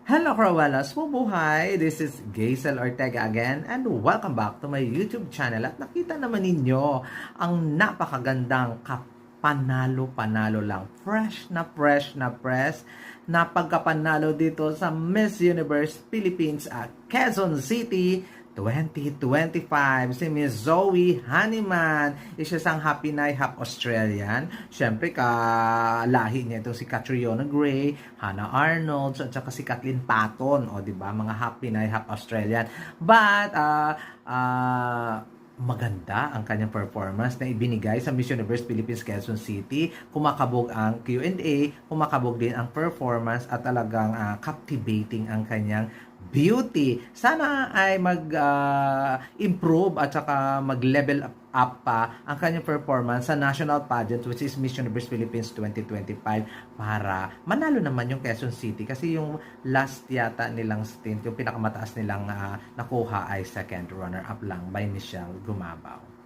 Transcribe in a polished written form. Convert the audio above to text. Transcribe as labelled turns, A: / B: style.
A: Hello, Crawalas! Mabuhay! This is Gaisel Ortega again and welcome back to my YouTube channel. At nakita naman ninyo ang napakagandang kapanalo-panalo lang. Fresh na pagkapanalo dito sa Miss Universe Philippines at Quezon City 2025. Si Miss Zoe Honeyman, isa sang Happy Night Half Australian. Siyempre, kalahi niya itong si Catriona Gray, Hannah Arnold, at saka si Kathleen Patton. O, di ba? Mga Happy Night Half Australian. But, maganda ang kanyang performance na ibinigay sa Miss Universe Philippines Quezon City. Kumakabog ang Q&A, kumakabog din ang performance at talagang captivating ang kanyang beauty. Sana ay mag-improve at saka mag-level up pa ang kanyang performance sa national pageant which is Miss Universe Philippines 2025 para manalo naman yung Quezon City kasi yung last yata nilang stint, yung pinakamataas nilang nakuha ay second runner-up lang by Michelle Gumabao.